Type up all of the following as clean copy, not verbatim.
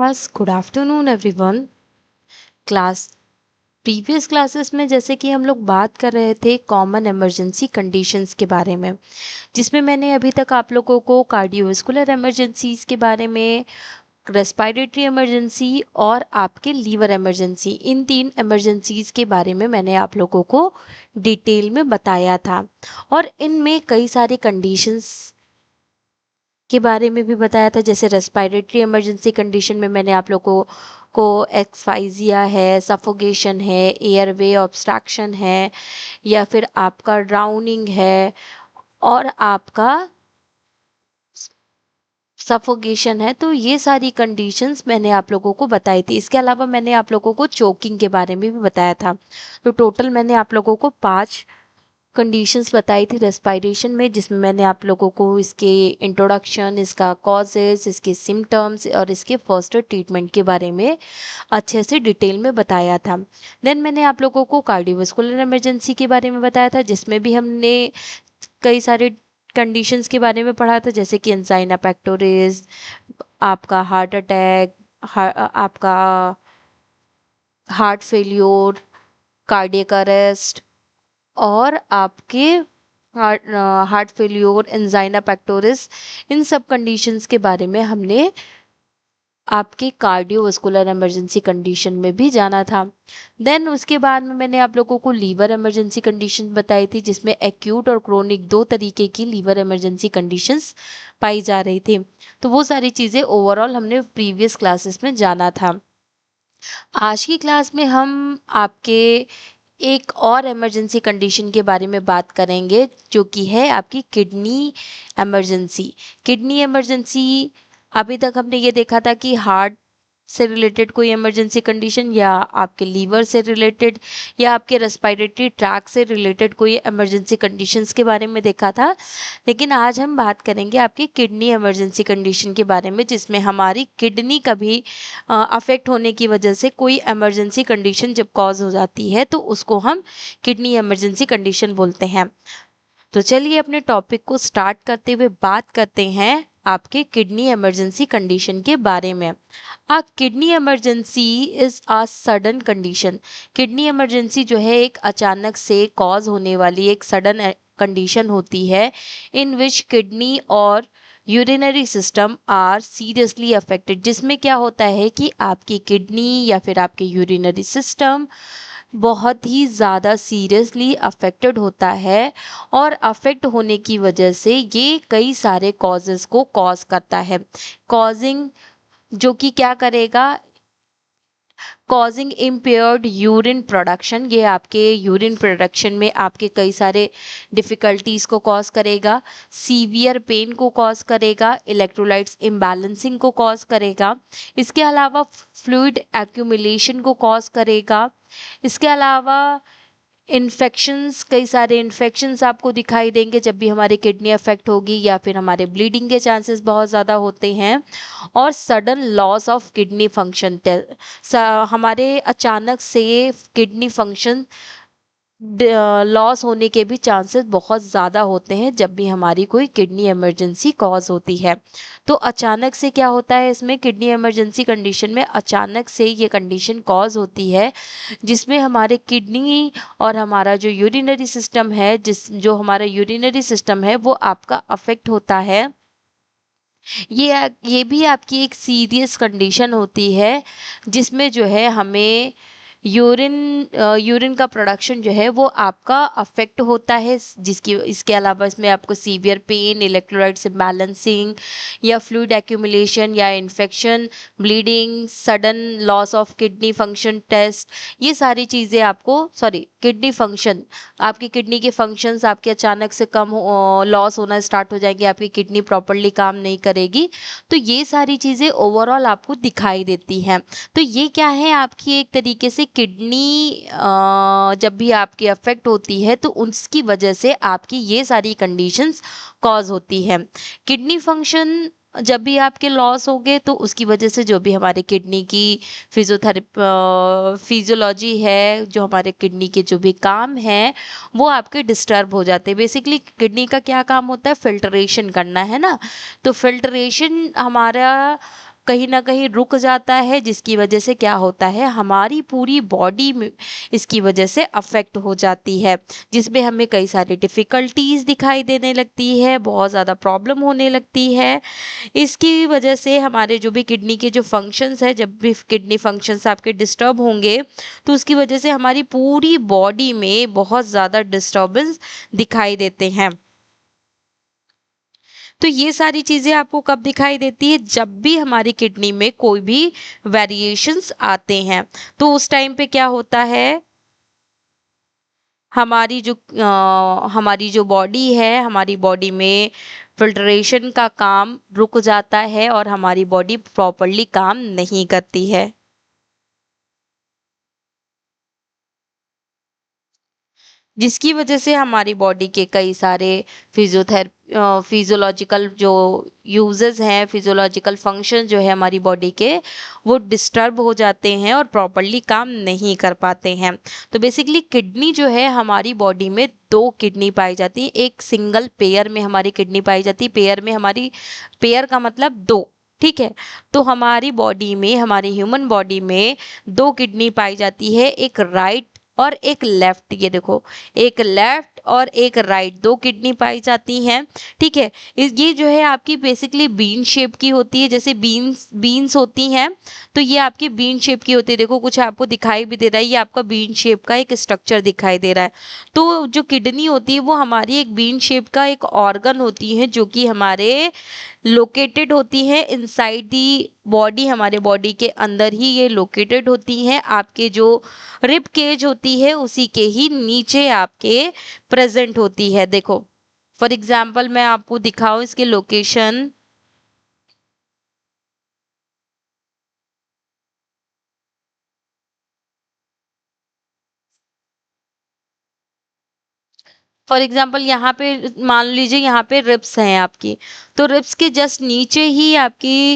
बस good afternoon everyone. Class previous classes में जैसे कि हम लोग बात कर रहे थे कॉमन इमरजेंसी कंडीशंस के बारे में, जिसमें मैंने अभी तक आप लोगों को कार्डियोवैस्कुलर इमरजेंसीज के बारे में, रेस्पिरेटरी इमरजेंसी और आपके लीवर इमरजेंसी, इन तीन इमरजेंसीज के बारे में मैंने आप लोगों को डिटेल में बताया था। और इनमें कई सारे कंडीशंस के बारे में भी बताया था। जैसे रेस्पिरेटरी इमरजेंसी कंडीशन में मैंने आप लोगों को एक्सफाइजिया है, सफोकेशन है, एयरवे ऑब्स्ट्रक्शन है, या फिर आपका ड्राउनिंग है और आपका सफोकेशन है। तो ये सारी कंडीशंस मैंने आप लोगों को बताई थी। इसके अलावा मैंने आप लोगों को चोकिंग के बारे में भी बताया था। तो टोटल मैंने आप लोगों को 5 कंडीशंस बताई थी रेस्पिरेशन में, जिसमें मैंने आप लोगों को इसके इंट्रोडक्शन, इसका कॉजेस, इसके सिम्टम्स और इसके फर्स्ट ट्रीटमेंट के बारे में अच्छे से डिटेल में बताया था। देन मैंने आप लोगों को कार्डियोवैस्कुलर इमरजेंसी के बारे में बताया था, जिसमें भी हमने कई सारे कंडीशंस के बारे में पढ़ा था, जैसे कि एंजाइना पेक्टोरिस, आपका हार्ट अटैक, आपका हार्ट फेल्योर, कार्डियक अरेस्ट और आपके हार्ट फेल्योर, एंजाइना पेक्टोरिस, इन सब कंडीशंस के बारे में हमने आपके कार्डियोवैस्कुलर इमरजेंसी कंडीशन में भी जाना था। देन उसके बाद में मैंने आप लोगों को लीवर इमरजेंसी कंडीशन बताई थी, जिसमें एक्यूट और क्रोनिक 2 तरीके की लीवर इमरजेंसी कंडीशंस पाई जा रही थी। तो वो सारी चीज़ें ओवरऑल हमने प्रीवियस क्लासेस में जाना था। आज की क्लास में हम आपके एक और इमरजेंसी कंडीशन के बारे में बात करेंगे, जो कि है आपकी किडनी इमरजेंसी। किडनी इमरजेंसी, अभी तक हमने ये देखा था कि हार्ट से रिलेटेड कोई इमरजेंसी कंडीशन, या आपके लीवर से रिलेटेड, या आपके रेस्पिरेटरी ट्रैक से रिलेटेड कोई इमरजेंसी कंडीशंस के बारे में देखा था। लेकिन आज हम बात करेंगे आपकी किडनी इमरजेंसी कंडीशन के बारे में, जिसमें हमारी किडनी कभी अफेक्ट होने की वजह से कोई इमरजेंसी कंडीशन जब कॉज हो जाती है तो उसको हम किडनी इमरजेंसी कंडीशन बोलते हैं। तो चलिए अपने टॉपिक को स्टार्ट करते हुए बात करते हैं आपके किडनी इमरजेंसी कंडीशन के बारे में। Uh kidney emergency is a sudden condition. Kidney emergency जो है एक अचानक से कॉज होने वाली एक सडन कंडीशन होती है, इन विच किडनी और urinary system are seriously affected. जिसमें क्या होता है कि आपकी किडनी या फिर आपके यूरिनरी सिस्टम बहुत ही ज़्यादा सीरियसली अफेक्टेड होता है, और अफेक्ट होने की वजह से ये कई सारे कॉजेस को कॉज करता है। कॉजिंग जो कि क्या करेगा, कॉजिंग इम्पेयर्ड यूरिन प्रोडक्शन, ये आपके यूरिन प्रोडक्शन में आपके कई सारे डिफ़िकल्टीज को कॉज करेगा, सीवियर पेन को कॉज करेगा, इलेक्ट्रोलाइट्स इम्बैलेंसिंग को कॉज करेगा। इसके अलावा फ्लूइड एक्यूमुलेशन को कॉज करेगा। इसके अलावा इन्फेक्शंस, कई सारे इन्फेक्शंस आपको दिखाई देंगे जब भी हमारी किडनी अफेक्ट होगी, या फिर हमारे ब्लीडिंग के चांसेस बहुत ज़्यादा होते हैं। और sudden loss of kidney function, हमारे अचानक से किडनी फंक्शन लॉस होने के भी चांसेस बहुत ज़्यादा होते हैं जब भी हमारी कोई किडनी इमरजेंसी कॉज होती है। तो अचानक से क्या होता है, इसमें किडनी इमरजेंसी कंडीशन में अचानक से ये कंडीशन कॉज होती है, जिसमें हमारे किडनी और हमारा जो यूरिनरी सिस्टम है, जो हमारा यूरिनरी सिस्टम है वो आपका अफेक्ट होता है। ये भी आपकी एक सीरियस कंडीशन होती है, जिसमें जो है हमें यूरिन का प्रोडक्शन जो है वो आपका अफेक्ट होता है, जिसकी इसके अलावा इसमें आपको सीवियर पेन, इलेक्ट्रोलाइट्स इम्बैलेंसिंग, या फ्लूइड एक्यूमुलेशन, या infection, bleeding, sudden loss of kidney function test, ये सारी चीज़ें आपको किडनी फंक्शन, आपकी किडनी के फंक्शंस आपके अचानक से कम लॉस होना स्टार्ट हो जाएंगे, आपकी किडनी प्रॉपरली काम नहीं करेगी। तो ये सारी चीज़ें ओवरऑल आपको दिखाई देती हैं। तो ये क्या है, आपकी एक तरीके से किडनी जब भी आपकी अफेक्ट होती है तो उसकी वजह से आपकी ये सारी कंडीशंस कॉज होती है। किडनी फंक्शन जब भी आपके लॉस हो गए तो उसकी वजह से जो भी हमारे किडनी की फिजियोलॉजी है, जो हमारे किडनी के जो भी काम है वो आपके डिस्टर्ब हो जाते हैं। बेसिकली किडनी का क्या काम होता है, फिल्ट्रेशन करना, है ना। तो फिल्ट्रेशन हमारा कहीं ना कहीं रुक जाता है, जिसकी वजह से क्या होता है, हमारी पूरी बॉडी में इसकी वजह से अफेक्ट हो जाती है, जिसमें हमें कई सारी डिफिकल्टीज दिखाई देने लगती है, बहुत ज़्यादा प्रॉब्लम होने लगती है। इसकी वजह से हमारे जो भी किडनी के जो फंक्शंस है, जब भी किडनी फंक्शंस आपके डिस्टर्ब होंगे तो उसकी वजह से हमारी पूरी बॉडी में बहुत ज़्यादा डिस्टर्बेंस दिखाई देते हैं। तो ये सारी चीजें आपको कब दिखाई देती है, जब भी हमारी किडनी में कोई भी वेरिएशंस आते हैं। तो उस टाइम पे क्या होता है, हमारी जो बॉडी है, हमारी बॉडी में फिल्ट्रेशन का काम रुक जाता है और हमारी बॉडी प्रॉपरली काम नहीं करती है। जिसकी वजह से हमारी बॉडी के कई सारे फिजियोलॉजिकल जो यूजेस हैं, फिजियोलॉजिकल फंक्शन जो है हमारी बॉडी के, वो डिस्टर्ब हो जाते हैं और प्रॉपरली काम नहीं कर पाते हैं। तो बेसिकली किडनी जो है, हमारी बॉडी में दो किडनी पाई जाती है, एक सिंगल पेयर में हमारी किडनी पाई जाती है। पेयर का मतलब दो, ठीक है। तो हमारी बॉडी में, हमारी ह्यूमन बॉडी में दो किडनी पाई जाती है, एक राइट और एक लेफ्ट। ये देखो, एक लेफ्ट और एक राइट, दो किडनी पाई जाती हैं, ठीक है। ये जो है आपकी बेसिकली बीन शेप की होती है, जैसे बीन्स होती हैं, तो ये आपकी बीन शेप की होती है। देखो, कुछ आपको दिखाई भी दे रहा है, ये आपका बीन शेप का एक स्ट्रक्चर दिखाई दे रहा है। तो जो किडनी होती है वो हमारी एक बीन शेप का एक ऑर्गन होती है, जो कि हमारे लोकेटेड होती है इनसाइड दी बॉडी, हमारे बॉडी के अंदर ही ये लोकेटेड होती हैं। आपके जो रिब केज होती है उसी के ही नीचे आपके प्रेजेंट होती है। देखो, फॉर एग्जाम्पल मैं आपको दिखाऊं इसके लोकेशन। फॉर एग्जाम्पल यहाँ पे मान लीजिए, यहाँ पे रिब्स हैं आपकी, तो रिब्स के जस्ट नीचे ही आपकी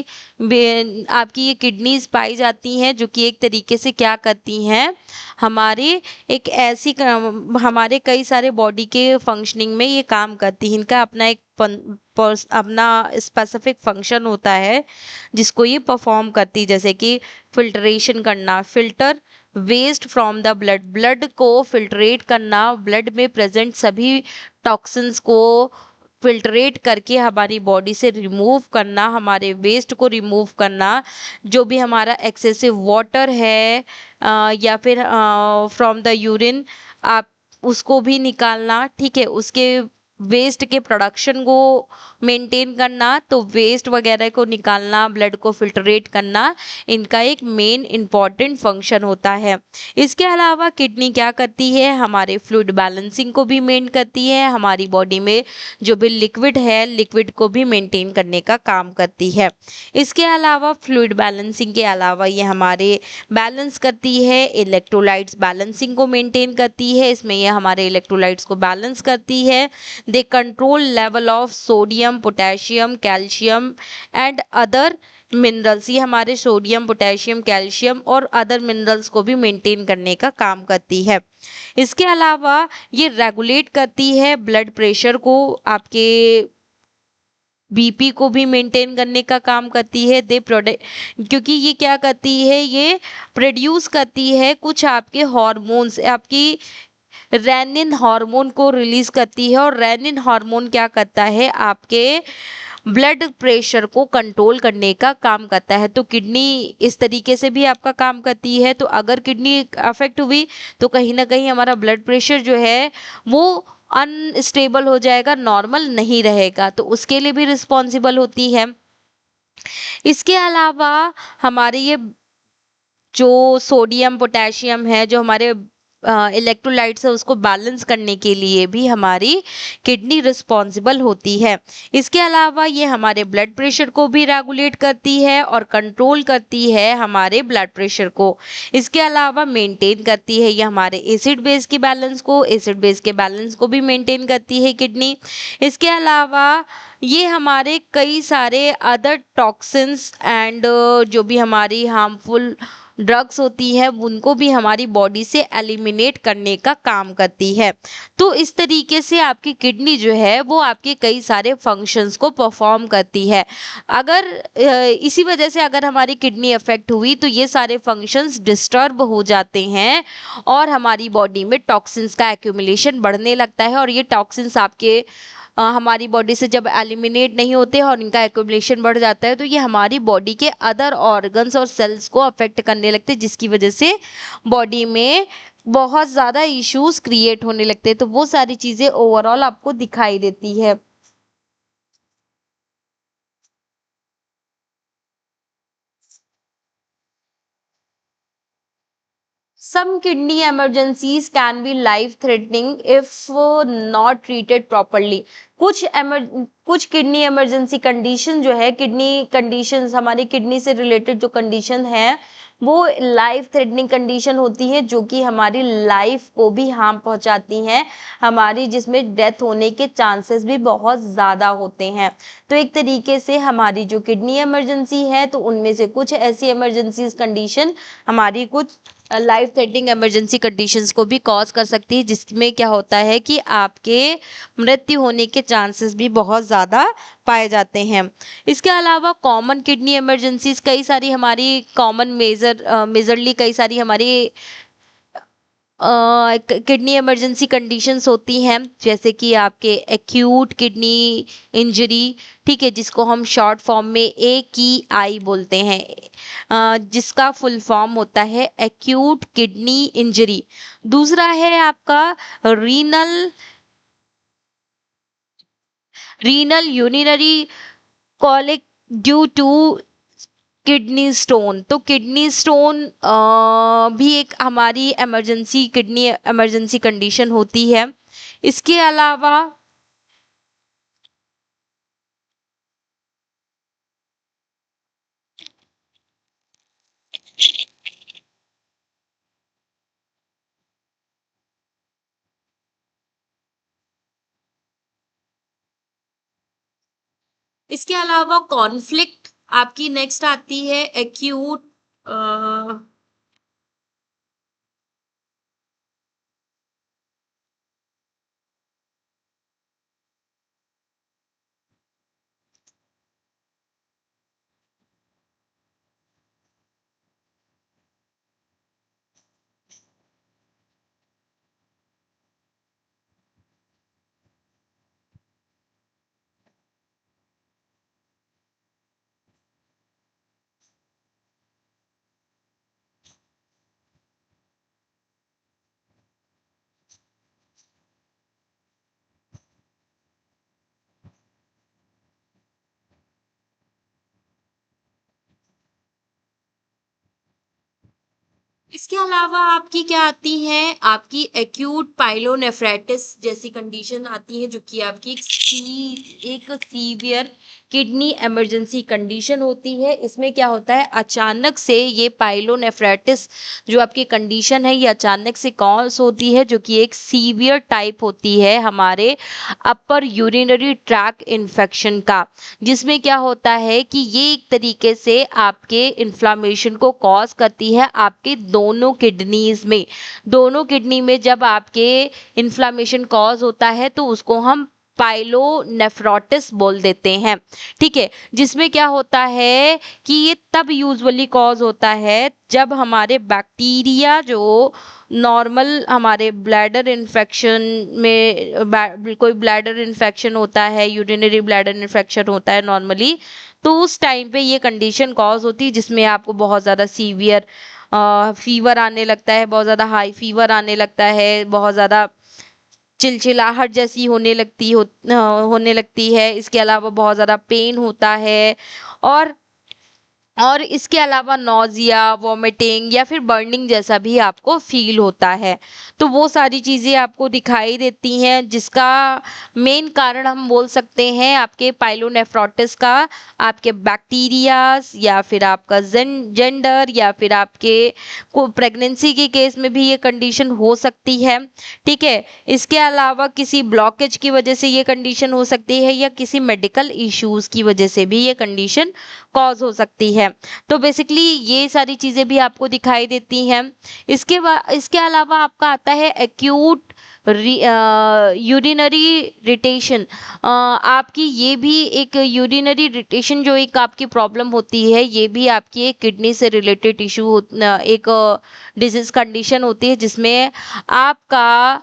ये किडनीज पाई जाती हैं, जो कि एक तरीके से क्या करती हैं, हमारे कई सारे बॉडी के फंक्शनिंग में ये काम करती हैं। इनका अपना अपना स्पेसिफिक फंक्शन होता है जिसको ये परफॉर्म करती है, जैसे कि फिल्ट्रेशन करना, filter waste from the blood को फिल्ट्रेट करना, ब्लड में प्रेजेंट सभी टॉक्सिन्स को फिल्ट्रेट करके हमारी बॉडी से रिमूव करना, हमारे वेस्ट को रिमूव करना, जो भी हमारा एक्सेसिव वाटर है या फिर फ्रॉम द यूरिन आप उसको भी निकालना, ठीक है। उसके वेस्ट के प्रोडक्शन को मेंटेन करना, तो वेस्ट वगैरह को निकालना, ब्लड को फिल्ट्रेट करना, इनका एक मेन इंपॉर्टेंट फंक्शन होता है। इसके अलावा किडनी क्या करती है, हमारे फ्लूइड बैलेंसिंग को भी मेंटेन करती है, हमारी बॉडी में जो भी लिक्विड है, लिक्विड को भी मेंटेन करने का काम करती है। इसके अलावा फ्लूइड बैलेंसिंग के अलावा ये हमारे बैलेंस करती है, इलेक्ट्रोलाइट्स बैलेंसिंग को मेंटेन करती है, इसमें ये हमारे इलेक्ट्रोलाइट्स को बैलेंस करती है। They control level of sodium, potassium, calcium and other minerals। ये हमारे सोडियम, पोटेशियम, कैल्शियम और अदर मिनरल्स को भी मेंटेन करने का काम करती है। इसके अलावा ये रेगुलेट करती है ब्लड प्रेशर को, आपके बीपी को भी मेंटेन करने का काम करती है। क्योंकि ये क्या करती है, ये प्रोड्यूस करती है कुछ आपके हॉर्मोन्स, आपकी रेनिन हार्मोन को रिलीज करती है, और रेनिन हार्मोन क्या करता है, आपके ब्लड प्रेशर को कंट्रोल करने का काम करता है। तो किडनी इस तरीके से भी आपका काम करती है। तो अगर किडनी अफेक्ट हुई तो कहीं ना कहीं हमारा ब्लड प्रेशर जो है वो अनस्टेबल हो जाएगा, नॉर्मल नहीं रहेगा, तो उसके लिए भी रिस्पॉन्सिबल होती है। इसके अलावा हमारे ये जो सोडियम, पोटेशियम है, जो हमारे इलेक्ट्रोलाइट्स है, उसको बैलेंस करने के लिए भी हमारी किडनी रिस्पॉन्सिबल होती है। इसके अलावा ये हमारे ब्लड प्रेशर को भी रेगुलेट करती है और कंट्रोल करती है हमारे ब्लड प्रेशर को। इसके अलावा मेंटेन करती है ये हमारे एसिड बेस के बैलेंस को भी मेंटेन करती है किडनी। इसके अलावा ये हमारे कई सारे अदर टॉक्सिन्स एंड जो भी हमारी हार्मफुल ड्रग्स होती है उनको भी हमारी बॉडी से एलिमिनेट करने का काम करती है। तो इस तरीके से आपकी किडनी जो है वो आपके कई सारे फंक्शंस को परफॉर्म करती है। अगर इसी वजह से अगर हमारी किडनी अफेक्ट हुई तो ये सारे फंक्शंस डिस्टर्ब हो जाते हैं और हमारी बॉडी में टॉक्सिन्स का एक्यूमुलेशन बढ़ने लगता है, और ये टॉक्सिन्स आपके हमारी बॉडी से जब एलिमिनेट नहीं होते और इनका एक्यूमुलेशन बढ़ जाता है तो ये हमारी बॉडी के अदर ऑर्गन्स और सेल्स को अफेक्ट करने लगते हैं, जिसकी वजह से बॉडी में बहुत ज़्यादा इश्यूज क्रिएट होने लगते हैं। तो वो सारी चीज़ें ओवरऑल आपको दिखाई देती है। Some kidney emergencies can be life threatening if not treated properly. कुछ किडनी इमरजेंसी कंडीशन जो है, किडनी कंडीशंस हमारी किडनी से रिलेटेड जो कंडीशन है वो लाइफ थ्रेटनिंग कंडीशन होती है, जो कि हमारी लाइफ को भी हार्म पहुंचाती हैं, हमारी जिसमें डेथ होने के चांसेस भी बहुत ज़्यादा होते हैं। तो एक तरीके से हमारी जो किडनी इमरजेंसी है तो उनमें से कुछ ऐसी इमरजेंसी कंडीशन हमारी कुछ लाइफ थ्रेटनिंग इमरजेंसी कंडीशंस को भी कॉज कर सकती है, जिसमें क्या होता है कि आपके मृत्यु होने के चांसेस भी बहुत ज़्यादा पाए जाते हैं। इसके अलावा कॉमन किडनी इमरजेंसीज कई सारी हमारी कॉमन मेजरली कई सारी हमारी किडनी इमरजेंसी कंडीशंस होती हैं, जैसे कि आपके एक्यूट किडनी इंजरी, ठीक है, जिसको हम शॉर्ट फॉर्म में AKI बोलते हैं, जिसका फुल फॉर्म होता है एक्यूट किडनी इंजरी। दूसरा है आपका renal urinary colic due to kidney stone. तो किडनी स्टोन भी एक हमारी किडनी इमरजेंसी कंडीशन होती है। इसके अलावा कॉन्फ्लिक्ट आपकी नेक्स्ट आती है एक्यूट इसके अलावा आपकी क्या आती है, आपकी एक्यूट पाइलोनेफ्राइटिस जैसी कंडीशन आती है, जो कि आपकी एक सीवियर किडनी इमरजेंसी कंडीशन होती है। इसमें क्या होता है, अचानक से ये पाइलोनेफ्राइटिस जो आपकी कंडीशन है ये अचानक से कॉज होती है, जो कि एक सीवियर टाइप होती है हमारे अपर यूरिनरी ट्रैक इन्फेक्शन का, जिसमें क्या होता है कि ये एक तरीके से आपके इन्फ्लामेशन को कॉज करती है आपके दोनों किडनी में जब आपके इन्फ्लामेशन कॉज होता है तो उसको हम पाइलोनेफ्रोटिस बोल देते हैं, ठीक है, जिसमें क्या होता है कि ये तब यूजुअली कॉज होता है जब हमारे बैक्टीरिया जो नॉर्मल हमारे ब्लैडर इन्फेक्शन में कोई ब्लैडर इन्फेक्शन होता है, यूरिनरी ब्लैडर इन्फेक्शन होता है नॉर्मली, तो उस टाइम पे ये कंडीशन कॉज होती है जिसमें आपको बहुत ज़्यादा सीवियर फीवर आने लगता है, बहुत ज़्यादा हाई फीवर आने लगता है, बहुत ज़्यादा चिलचिलाहट जैसी होने लगती है। इसके अलावा बहुत ज़्यादा पेन होता है, और इसके अलावा नौजिया, वॉमिटिंग या फिर बर्निंग जैसा भी आपको फील होता है। तो वो सारी चीज़ें आपको दिखाई देती हैं, जिसका मेन कारण हम बोल सकते हैं आपके पाइलोनेफ्रोटिस का आपके बैक्टीरियाज या फिर आपका जेंडर या फिर आपके को प्रेगनेंसी के केस में भी ये कंडीशन हो सकती है, ठीक है। इसके अलावा किसी ब्लॉकेज की वजह से ये कंडीशन हो सकती है या किसी मेडिकल इश्यूज की वजह से भी ये कंडीशन कॉज हो सकती है। है। तो बेसिकली ये सारी चीजें भी आपको दिखाई देती हैं। इसके अलावा आपका आता है एक्यूट यूरिनरी रिटेशन। आपकी ये भी एक यूरिनरी रिटेशन जो एक आपकी प्रॉब्लम होती है, ये भी आपकी एक किडनी से रिलेटेड इशू एक डिजीज कंडीशन होती है, जिसमें आपका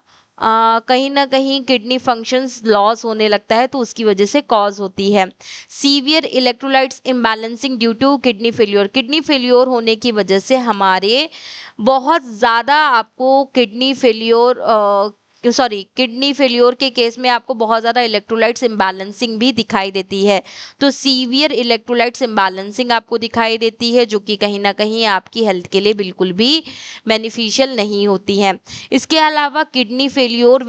कहीं ना कहीं किडनी फंक्शंस लॉस होने लगता है, तो उसकी वजह से कॉज होती है। Severe electrolytes imbalancing due to kidney failure. Kidney failure होने की वजह से हमारे बहुत ज़्यादा आपको किडनी फेल्योर के केस में आपको बहुत ज़्यादा इलेक्ट्रोलाइट्स इम्बैलेंसिंग भी दिखाई देती है। तो सीवियर इलेक्ट्रोलाइट्स इम्बैलेंसिंग आपको दिखाई देती है, जो कि कहीं ना कहीं आपकी हेल्थ के लिए बिल्कुल भी बेनिफिशियल नहीं होती है। इसके अलावा kidney failure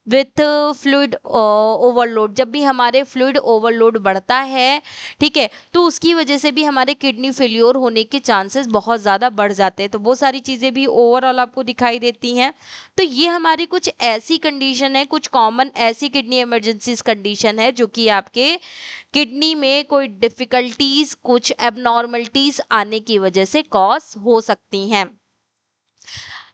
with fluid overload. जब भी हमारे फ्लूइड ओवरलोड बढ़ता है, ठीक है, तो उसकी वजह से भी हमारे किडनी फेल्योर होने के चांसेस बहुत ज़्यादा बढ़ जाते हैं। तो वो सारी चीज़ें भी ओवरऑल आपको दिखाई देती हैं। तो ये हमारी कुछ ऐसी कंडीशन है, कुछ कॉमन ऐसी किडनी इमरजेंसीज कंडीशन है जो कि आपके किडनी में कोई डिफिकल्टीज, कुछ एबनॉर्मलिटीज आने की वजह से कॉज हो सकती हैं।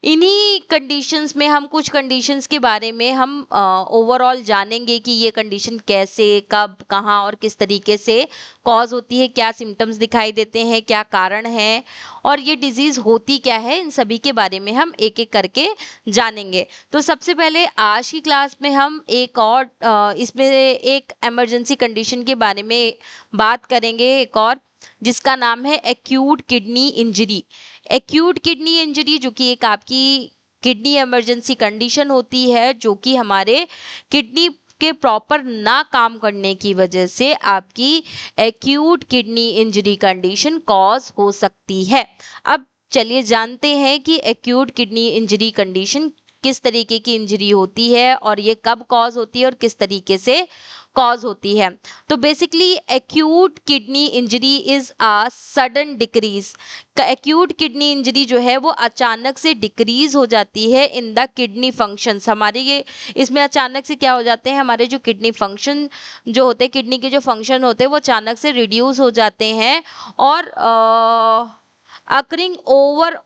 इन्हीं कंडीशंस में हम कुछ कंडीशंस के बारे में हम ओवरऑल जानेंगे कि ये कंडीशन कैसे, कब, कहाँ और किस तरीके से कॉज होती है, क्या सिम्टम्स दिखाई देते हैं, क्या कारण है और ये डिजीज होती क्या है। इन सभी के बारे में हम एक एक करके जानेंगे। तो सबसे पहले आज की क्लास में हम एक और इसमें एक इमरजेंसी कंडीशन के बारे में बात करेंगे, एक और, जिसका नाम है acute kidney injury. Acute kidney injury जो कि एक आपकी किडनी इमरजेंसी कंडीशन होती है, जो कि हमारे किडनी के प्रॉपर ना काम करने की वजह से आपकी acute kidney injury condition cause हो सकती है। अब चलिए जानते हैं कि एक्यूट किडनी इंजरी कंडीशन किस तरीके की इंजरी होती है और ये कब कॉज होती है और किस तरीके से कॉज होती है। तो basically acute kidney injury is a sudden decrease. Acute kidney injury जो है वो अचानक से डिक्रीज हो जाती है इन द किडनी फंक्शंस। हमारे ये इसमें अचानक से क्या हो जाते हैं, हमारे जो किडनी फंक्शन जो होते हैं, किडनी के जो फंक्शन होते हैं वो अचानक से रिड्यूस हो जाते हैं और अकरिंग ओवर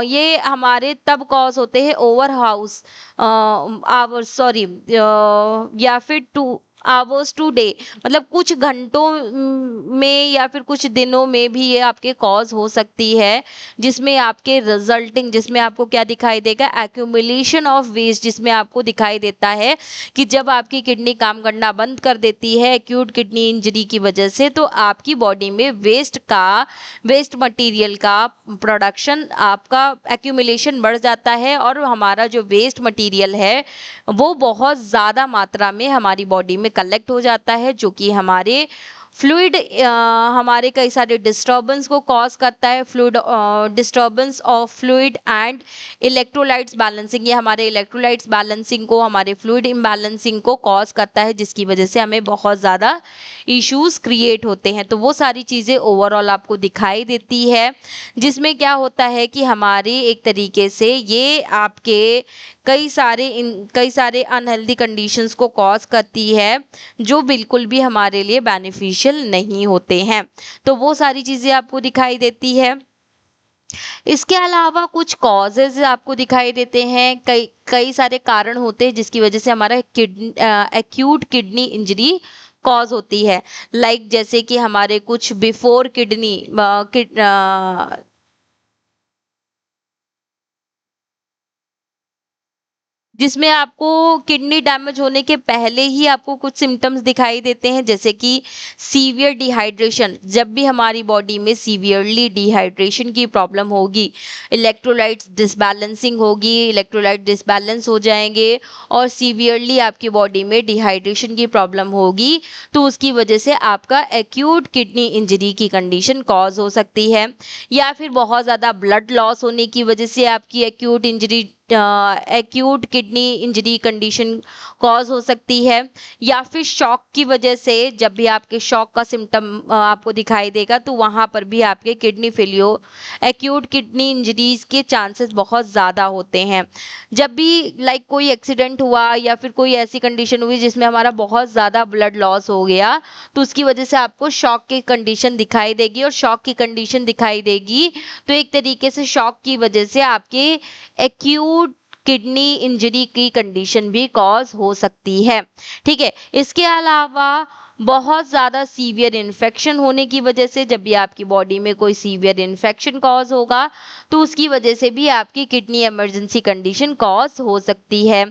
ये हमारे तब कॉज होते हैं ओवर हाउस आवर्स, सॉरी, या फिर टू आवर्स टू डे, मतलब कुछ घंटों में या फिर कुछ दिनों में भी ये आपके कॉज हो सकती है, जिसमें आपके रिजल्टिंग, जिसमें आपको क्या दिखाई देगा, एक्यूमुलेशन ऑफ वेस्ट, जिसमें आपको दिखाई देता है कि जब आपकी किडनी काम करना बंद कर देती है एक्यूट किडनी इंजरी की वजह से, तो आपकी बॉडी में वेस्ट मटेरियल का प्रोडक्शन, आपका एक्यूमुलेशन बढ़ जाता है और हमारा जो वेस्ट मटेरियल है वो बहुत ज़्यादा मात्रा में हमारी बॉडी में कलेक्ट हो जाता है, जो कि हमारे फ्लूइड, हमारे कई सारे डिस्टर्बेंस को कॉज करता है। Fluid disturbance of fluid and electrolytes balancing, ये हमारे इलेक्ट्रोलाइट्स बैलेंसिंग को, हमारे फ्लूइड इम्बैलेंसिंग को कॉज करता है, जिसकी वजह से हमें बहुत ज़्यादा इश्यूज क्रिएट होते हैं। तो वो सारी चीज़ें ओवरऑल आपको दिखाई देती है, जिसमें क्या होता है कि हमारी एक तरीके से ये आपके कई सारे अनहेल्दी कंडीशंस को कॉज करती है, जो बिल्कुल भी हमारे लिए बेनिफिशियल नहीं होते हैं। तो वो सारी चीज़ें आपको दिखाई देती है। इसके अलावा कुछ कॉजेज आपको दिखाई देते हैं, कई सारे कारण होते हैं जिसकी वजह से हमारा एक्यूट किडनी इंजरी कॉज होती है। लाइक जैसे कि हमारे कुछ बिफोर किडनी जिसमें आपको किडनी डैमेज होने के पहले ही आपको कुछ सिम्टम्स दिखाई देते हैं, जैसे कि सीवियर डिहाइड्रेशन। जब भी हमारी बॉडी में सीवियरली डिहाइड्रेशन की प्रॉब्लम होगी, इलेक्ट्रोलाइट्स डिसबैलेंसिंग होगी, इलेक्ट्रोलाइट डिसबैलेंस हो जाएंगे और सीवियरली आपकी बॉडी में डिहाइड्रेशन की प्रॉब्लम होगी, तो उसकी वजह से आपका एक्यूट किडनी इंजरी की कंडीशन कॉज हो सकती है। या फिर बहुत ज़्यादा ब्लड लॉस होने की वजह से आपकी acute injury acute kidney injury condition cause हो सकती है, या फिर शॉक की वजह से जब भी आपके शॉक का सिम्टम आपको दिखाई देगा तो वहां पर भी आपके kidney failure, acute kidney injuries के चांसेस बहुत ज़्यादा होते हैं। जब भी लाइक कोई एक्सीडेंट हुआ या फिर कोई ऐसी कंडीशन हुई जिसमें हमारा बहुत ज़्यादा ब्लड लॉस हो गया, तो उसकी वजह से आपको शॉक की कंडीशन दिखाई देगी, और शॉक की कंडीशन दिखाई देगी तो एक तरीके से शॉक की वजह से आपके एक्यूट किडनी इंजरी की कंडीशन भी कॉज हो सकती है। ठीक है, इसके अलावा बहुत ज़्यादा सीवियर इन्फेक्शन होने की वजह से, जब भी आपकी बॉडी में कोई सीवियर इन्फेक्शन कॉज होगा तो उसकी वजह से भी आपकी किडनी इमरजेंसी कंडीशन कॉज हो सकती है।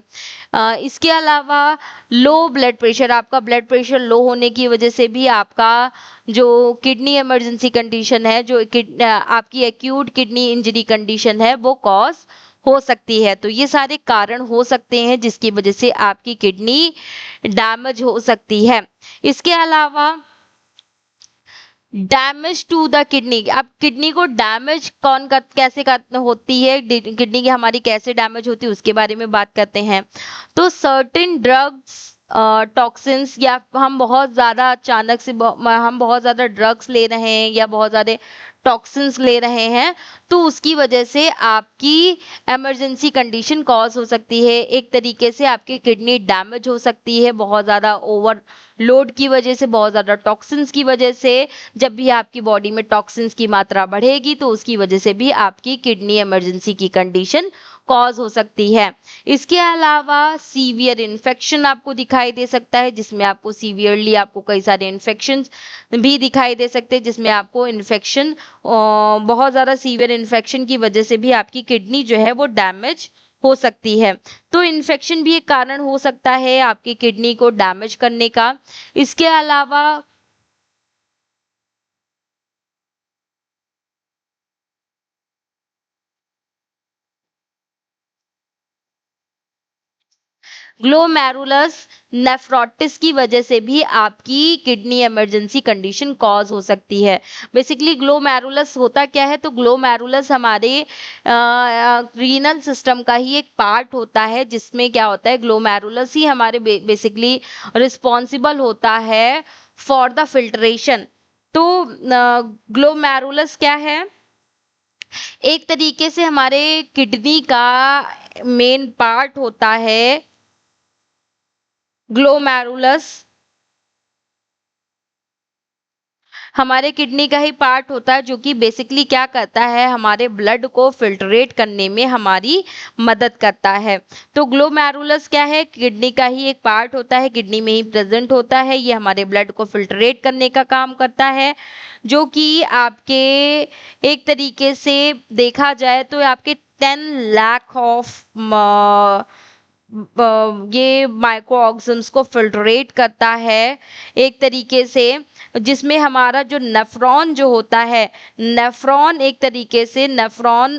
इसके अलावा लो ब्लड प्रेशर, आपका ब्लड प्रेशर लो होने की वजह से भी आपका जो किडनी इमरजेंसी कंडीशन है, जो आपकी एक्यूट किडनी इंजरी कंडीशन है, वो कॉज हो सकती है। तो ये सारे कारण हो सकते हैं जिसकी वजह से आपकी किडनी डैमेज हो सकती है। इसके अलावा डैमेज टू द किडनी, अब किडनी को डैमेज कैसे होती है, किडनी की हमारी कैसे डैमेज होती है उसके बारे में बात करते हैं। तो सर्टेन ड्रग्स, टॉक्सिन्स, या हम बहुत ज़्यादा अचानक से हम बहुत ज़्यादा ड्रग्स ले रहे हैं या बहुत ज़्यादा टॉक्सिन्स ले रहे हैं, तो उसकी वजह से आपकी इमरजेंसी कंडीशन कॉज हो सकती है। एक तरीके से आपकी किडनी डैमेज हो सकती है बहुत ज़्यादा ओवरलोड की वजह से, बहुत ज़्यादा टॉक्सिन्स की वजह से। जब भी आपकी बॉडी में टॉक्सिन्स की मात्रा बढ़ेगी तो उसकी वजह से भी आपकी किडनी इमरजेंसी की कंडीशन कॉज हो सकती है। इसके अलावा सीवियर इन्फेक्शन आपको दिखाई दे सकता है, जिसमें आपको सीवियरली आपको कई सारे इन्फेक्शंस भी दिखाई दे सकते हैं, जिसमें आपको इन्फेक्शन, बहुत ज़्यादा सीवियर इन्फेक्शन की वजह से भी आपकी किडनी जो है वो डैमेज हो सकती है। तो इन्फेक्शन भी एक कारण हो सकता है आपकी किडनी को डैमेज करने का। इसके अलावा ग्लोमेरुलस नेफ्रोटिस की वजह से भी आपकी किडनी इमरजेंसी कंडीशन कॉज हो सकती है। बेसिकली ग्लोमेरुलस होता क्या है, तो ग्लोमेरुलस हमारे रीनल सिस्टम का ही एक पार्ट होता है, जिसमें क्या होता है, ग्लोमेरुलस ही हमारे बेसिकली रिस्पॉन्सिबल होता है फॉर द फिल्ट्रेशन। तो ग्लोमेरुलस क्या है, एक तरीके से हमारे किडनी का मेन पार्ट होता है ग्लोमेरुलस, हमारे किडनी का ही पार्ट होता है, जो कि बेसिकली क्या करता है, हमारे ब्लड को फिल्ट्रेट करने में हमारी मदद करता है। तो ग्लोमेरुलस क्या है, किडनी का ही एक पार्ट होता है, किडनी में ही प्रेजेंट होता है। ये हमारे ब्लड को फिल्ट्रेट करने का काम करता है, जो कि आपके एक तरीके से देखा जाए तो आपके 10 लाख ऑफ ये माइक्रो ऑर्गेनिम्स को फिल्ट्रेट करता है एक तरीके से, जिसमें हमारा जो नेफ्रॉन जो होता है, नेफ्रॉन एक तरीके से नेफ्रॉन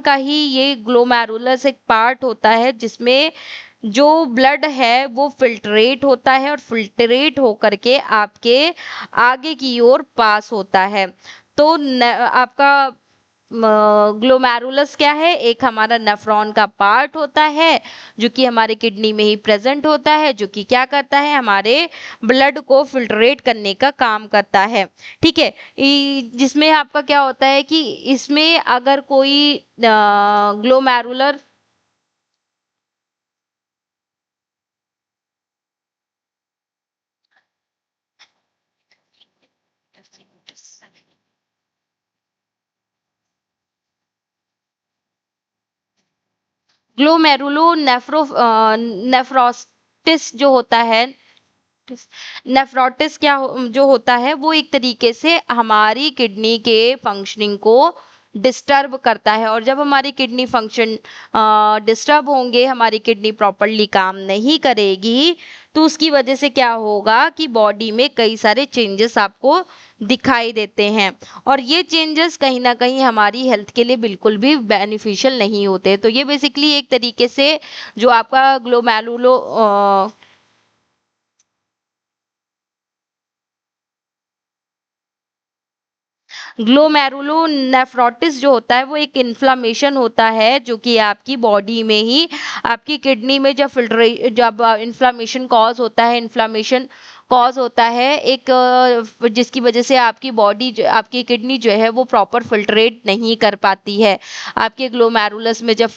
का ही ये ग्लोमेरुलस एक पार्ट होता है, जिसमें जो ब्लड है वो फिल्ट्रेट होता है और फिल्ट्रेट होकर के आपके आगे की ओर पास होता है। तो आपका ग्लोमेरुलस क्या है, एक हमारा नेफ्रॉन का पार्ट होता है, जो कि हमारे किडनी में ही प्रेजेंट होता है, जो कि क्या करता है, हमारे ब्लड को फिल्ट्रेट करने का काम करता है। ठीक है, जिसमें आपका क्या होता है कि इसमें अगर कोई ग्लोमेरुलर ग्लोमेरुलो नेफ्रोटिस जो होता है, नेफ्रोटिस जो होता है, वो एक तरीके से हमारी किडनी के फंक्शनिंग को डिस्टर्ब करता है, और जब हमारी किडनी फंक्शन डिस्टर्ब होंगे, हमारी किडनी प्रॉपरली काम नहीं करेगी, तो उसकी वजह से क्या होगा कि बॉडी में कई सारे चेंजेस आपको दिखाई देते हैं, और ये चेंजेस कहीं ना कहीं हमारी हेल्थ के लिए बिल्कुल भी बेनिफिशियल नहीं होते। तो ये बेसिकली एक तरीके से जो आपका ग्लोमेरुलो ग्लोमेरुलोनेफ्रोटिस जो होता है वो एक इन्फ्लामेशन होता है जो कि आपकी बॉडी में ही आपकी किडनी में जब इन्फ्लामेशन कॉज होता है, इन्फ्लामेशन कॉज होता है एक जिसकी वजह से आपकी बॉडी आपकी किडनी जो है वो प्रॉपर फिल्ट्रेट नहीं कर पाती है। आपके ग्लोमेरुलस में जब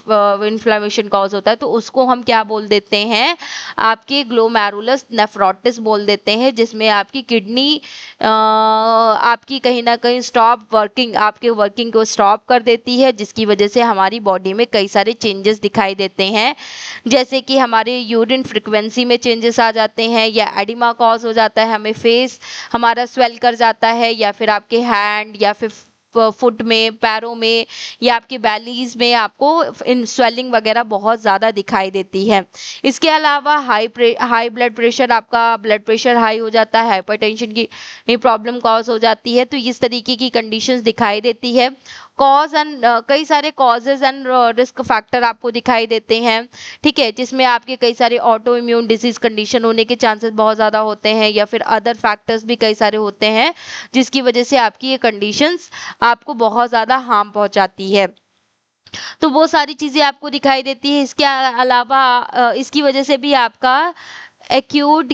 इन्फ्लामेशन कॉज होता है तो उसको हम क्या बोल देते हैं, आपके ग्लोमेरुलस नेफ्रोटिस बोल देते हैं, जिसमें आपकी किडनी आपकी कहीं ना कहीं स्टॉप वर्किंग, आपके वर्किंग को स्टॉप कर देती है, जिसकी वजह से हमारी बॉडी में कई सारे चेंजेस दिखाई देते हैं, जैसे कि हमारे यूरिन फ्रिक्वेंसी में चेंजेस आ जाते हैं, या एडिमा कॉज हो जाता है, हमें फेस हमारा स्वेल कर जाता है, या फिर आपके हैंड या फिर फुट में, पैरों में, या आपकी बैलीज में आपको इन स्वेलिंग वगैरह बहुत ज़्यादा दिखाई देती है। इसके अलावा हाई ब्लड प्रेशर, आपका ब्लड प्रेशर हाई हो जाता है, हाइपरटेंशन की ये प्रॉब्लम कॉज हो जाती है, तो इस तरीके की कंडीशंस दिखाई देती है। कॉज एंड कई सारे कॉजेज एंड रिस्क फैक्टर आपको दिखाई देते हैं, ठीक है, जिसमें आपके कई सारे ऑटो इम्यून डिजीज कंडीशन होने के चांसेस बहुत ज़्यादा होते हैं, या फिर अदर फैक्टर्स भी कई सारे होते हैं जिसकी वजह से आपकी ये कंडीशंस आपको बहुत ज़्यादा हार्म पहुंचाती है। तो वो सारी चीज़ें आपको दिखाई देती है। इसके अलावा इसकी वजह से भी आपका एक्यूट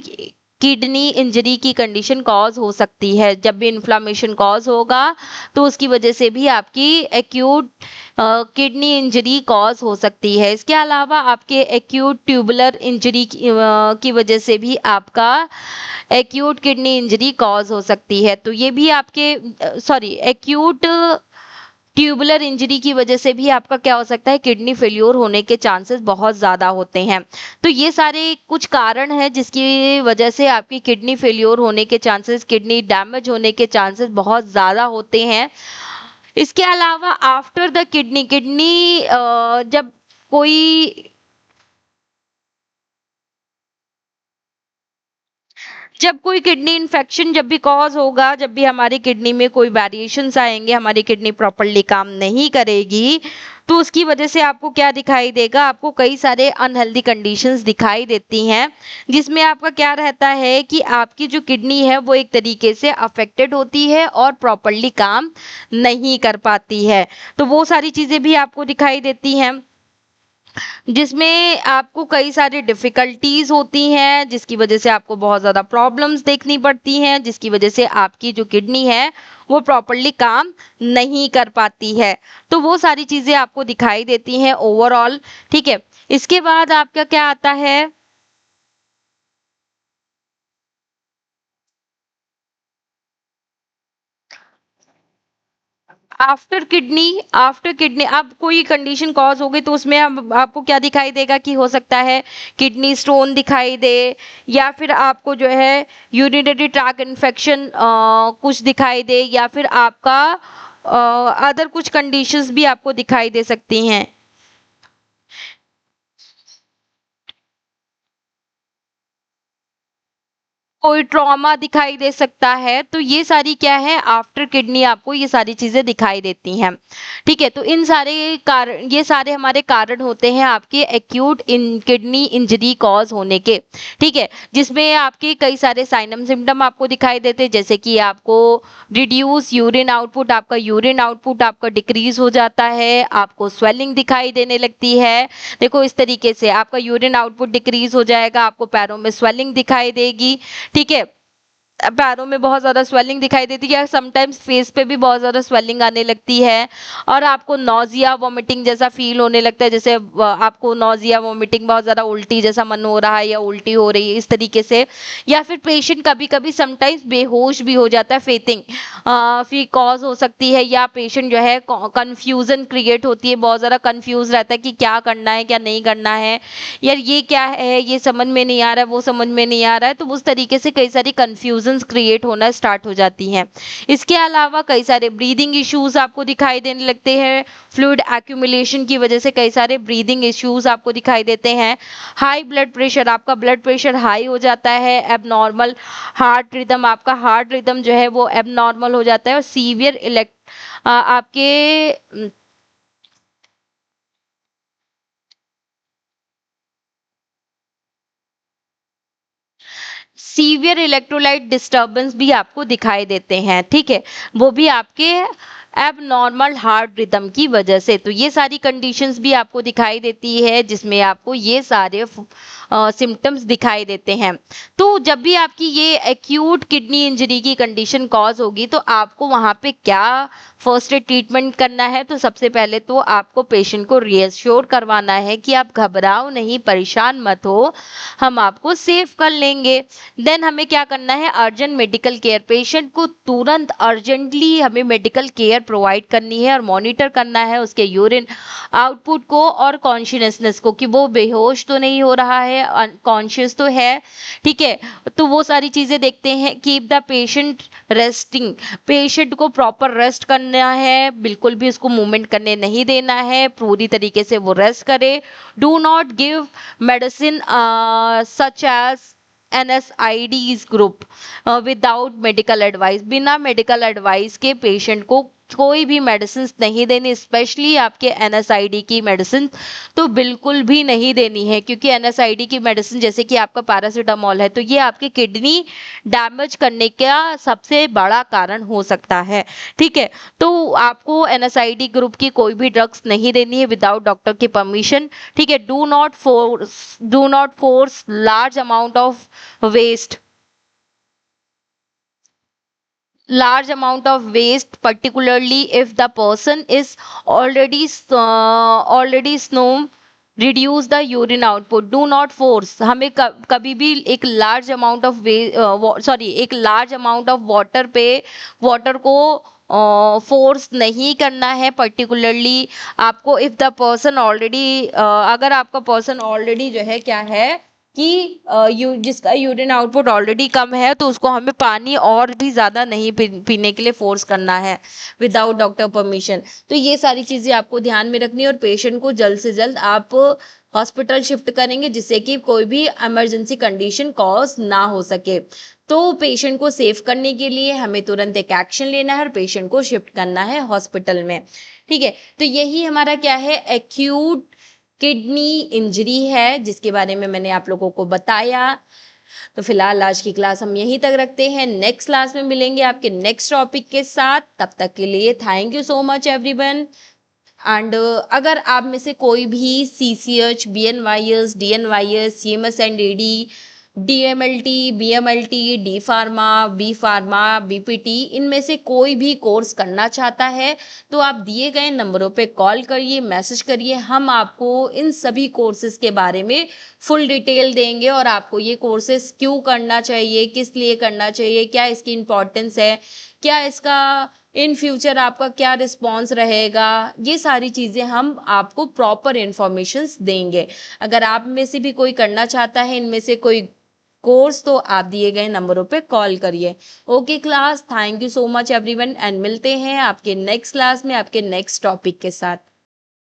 किडनी इंजरी की कंडीशन कॉज हो सकती है। जब भी इन्फ्लामेशन कॉज होगा तो उसकी वजह से भी आपकी एक्यूट किडनी इंजरी कॉज हो सकती है। इसके अलावा आपके एक्यूट ट्यूबुलर इंजरी की वजह से भी आपका एक्यूट किडनी इंजरी कॉज हो सकती है। तो ये भी आपके एक्यूट ट्यूबुलर इंजरी की वजह से भी आपका क्या हो सकता है, किडनी फेल्योर होने के चांसेस बहुत ज़्यादा होते हैं। तो ये सारे कुछ कारण हैं जिसकी वजह से आपकी किडनी फेल्योर होने के चांसेस, किडनी डैमेज होने के चांसेस बहुत ज़्यादा होते हैं। इसके अलावा आफ्टर द किडनी किडनी जब कोई किडनी इन्फेक्शन जब भी कॉज होगा, जब भी हमारी किडनी में कोई वेरिएशंस आएंगे, हमारी किडनी प्रॉपरली काम नहीं करेगी, तो उसकी वजह से आपको क्या दिखाई देगा, आपको कई सारे अनहेल्दी कंडीशंस दिखाई देती हैं, जिसमें आपका क्या रहता है कि आपकी जो किडनी है वो एक तरीके से अफेक्टेड होती है और प्रॉपरली काम नहीं कर पाती है। तो वो सारी चीज़ें भी आपको दिखाई देती हैं, जिसमें आपको कई सारी डिफिकल्टीज होती हैं, जिसकी वजह से आपको बहुत ज़्यादा प्रॉब्लम्स देखनी पड़ती हैं, जिसकी वजह से आपकी जो किडनी है वो प्रॉपरली काम नहीं कर पाती है। तो वो सारी चीज़ें आपको दिखाई देती हैं ओवरऑल, ठीक है। इसके बाद आपका क्या आता है, आफ्टर किडनी अब कोई कंडीशन कॉज हो गई तो उसमें अब आपको क्या दिखाई देगा कि हो सकता है किडनी स्टोन दिखाई दे, या फिर आपको जो है यूरिनरी ट्रैक इन्फेक्शन कुछ दिखाई दे, या फिर आपका अदर कुछ कंडीशंस भी आपको दिखाई दे सकती हैं। कोई ट्रॉमा दिखाई दे सकता है, तो ये सारी क्या है, आफ्टर किडनी आपको ये सारी चीजें दिखाई देती हैं, ठीक है। तो इन सारे कारण, ये सारे हमारे कारण होते हैं आपके एक्यूट किडनी इंजरी कॉज होने के, ठीक है, जिसमें आपके कई सारे साइनम सिम्टम आपको दिखाई देते हैं, जैसे कि आपको रिड्यूस यूरिन आउटपुट, आपका यूरिन आउटपुट आपका डिक्रीज हो जाता है, आपको स्वेलिंग दिखाई देने लगती है। देखो इस तरीके से आपका यूरिन आउटपुट डिक्रीज हो जाएगा, आपको पैरों में स्वेलिंग दिखाई देगी, ठीक है, पैरों में बहुत ज़्यादा स्वेलिंग दिखाई देती है, समटाइम्स फेस पे भी बहुत ज़्यादा स्वेलिंग आने लगती है, और आपको नौजिया वोमिटिंग जैसा फील होने लगता है, जैसे आपको नौजिया वोमिटिंग, बहुत ज़्यादा उल्टी जैसा मन हो रहा है या उल्टी हो रही है इस तरीके से, या फिर पेशेंट कभी कभी समटाइम्स बेहोश भी हो जाता है, फेथिंग फिर कॉज हो सकती है, या पेशेंट जो है कंफ्यूजन क्रिएट होती है, बहुत ज़्यादा कंफ्यूज रहता है कि क्या करना है क्या नहीं करना है, यार ये क्या है, ये समझ में नहीं आ रहा है, वो समझ में नहीं आ रहा है, तो उस तरीके से कई सारी कंफ्यूजन्स क्रिएट होना स्टार्ट हो जाती हैं। इसके अलावा कई सारे ब्रीदिंग इश्यूज आपको दिखाई देने लगते हैं, फ्लूइड एक्यूमुलेशन की वजह से कई सारे ब्रीदिंग इश्यूज आपको दिखाई देते हैं। हाई ब्लड प्रेशर, आपका ब्लड प्रेशर हाई हो जाता है, एबनॉर्मल हार्ट रिदम, आपका हार्ट रिदम जो है वो एबनॉर्मल हो जाता है, और सीवियर आपके सीवियर इलेक्ट्रोलाइट डिस्टर्बेंस भी आपको दिखाई देते हैं, ठीक है, वो भी आपके एबनॉर्मल हार्ट रिदम की वजह से। तो ये सारी कंडीशंस भी आपको दिखाई देती है जिसमें आपको ये सारे सिम्टम्स दिखाई देते हैं। तो जब भी आपकी ये एक्यूट किडनी इंजरी की कंडीशन कॉज होगी तो आपको वहाँ पे क्या फर्स्ट एड ट्रीटमेंट करना है, तो सबसे पहले तो आपको पेशेंट को रीअश्योर करवाना है कि आप घबराओ नहीं, परेशान मत हो, हम आपको सेव कर लेंगे। देन हमें क्या करना है, अर्जेंट मेडिकल केयर, पेशेंट को तुरंत अर्जेंटली हमें मेडिकल केयर प्रोवाइड करनी है और मॉनिटर करना है उसके यूरिन आउटपुट को और कॉन्शियसनेस को कि वो बेहोश तो नहीं हो रहा है, अनकॉन्शियस तो है, ठीक है। तो वो सारी चीजें देखते हैं। Keep the patient resting, patient को प्रॉपर रेस्ट करना है, बिल्कुल भी उसको मूवमेंट करने नहीं देना है, पूरी तरीके से वो रेस्ट करे। Do not give medicine such as NSAIDs group without medical advice, बिना मेडिकल एडवाइस के पेशेंट को कोई भी मेडिसिन नहीं देनी, स्पेशली आपके NSAID की मेडिसिन तो बिल्कुल भी नहीं देनी है, क्योंकि NSAID की मेडिसिन जैसे कि आपका पैरासीटामोल है तो ये आपके किडनी डैमेज करने का सबसे बड़ा कारण हो सकता है, ठीक है। तो आपको NSAID ग्रुप की कोई भी ड्रग्स नहीं देनी है विदाउट डॉक्टर की परमिशन, ठीक है। Do not force large amount of waste, particularly if the person is already snow, reduce the urine output, do not force, हमें कभी भी एक लार्ज अमाउंट ऑफ एक लार्ज अमाउंट ऑफ वाटर को force नहीं करना है। पर्टिकुलरली आपको इफ द पर्सन ऑलरेडी, अगर आपका पर्सन ऑलरेडी जो है क्या है कि जिसका यूरिन आउटपुट ऑलरेडी कम है तो उसको हमें पानी और भी ज़्यादा नहीं पीने के लिए फोर्स करना है विदाउट डॉक्टर परमिशन। तो ये सारी चीज़ें आपको ध्यान में रखनी है और पेशेंट को जल्द से जल्द आप हॉस्पिटल शिफ्ट करेंगे जिससे कि कोई भी इमरजेंसी कंडीशन कॉज ना हो सके। तो पेशेंट को सेव करने के लिए हमें तुरंत एक एक्शन लेना है और पेशेंट को शिफ्ट करना है हॉस्पिटल में, ठीक है। तो यही हमारा क्या है, एक्यूट किडनी इंजरी है जिसके बारे में मैंने आप लोगों को बताया। तो फिलहाल आज की क्लास हम यहीं तक रखते हैं, नेक्स्ट क्लास में मिलेंगे आपके नेक्स्ट टॉपिक के साथ। तब तक के लिए thank you so much everyone. And अगर आप में से कोई भी CCH, BNYS, DNYS, CMS and AD, DMLT, BMLT, D pharma, B pharma, BPT, इनमें से कोई भी कोर्स करना चाहता है तो आप दिए गए नंबरों पे कॉल करिए, मैसेज करिए, हम आपको इन सभी कोर्सेज के बारे में फुल डिटेल देंगे और आपको ये कोर्सेज क्यों करना चाहिए, किस लिए करना चाहिए, क्या इसकी इम्पोर्टेंस है, क्या इसका इन फ्यूचर आपका क्या रिस्पॉन्स रहेगा, ये सारी चीज़ें हम आपको प्रॉपर इन्फॉर्मेशंस देंगे। अगर आप में से भी कोई करना चाहता है इनमें से कोई कोर्स तो आप दिए गए नंबरों पे कॉल करिए। Okay class, thank you so much everyone and मिलते हैं आपके नेक्स्ट क्लास में आपके नेक्स्ट टॉपिक के साथ।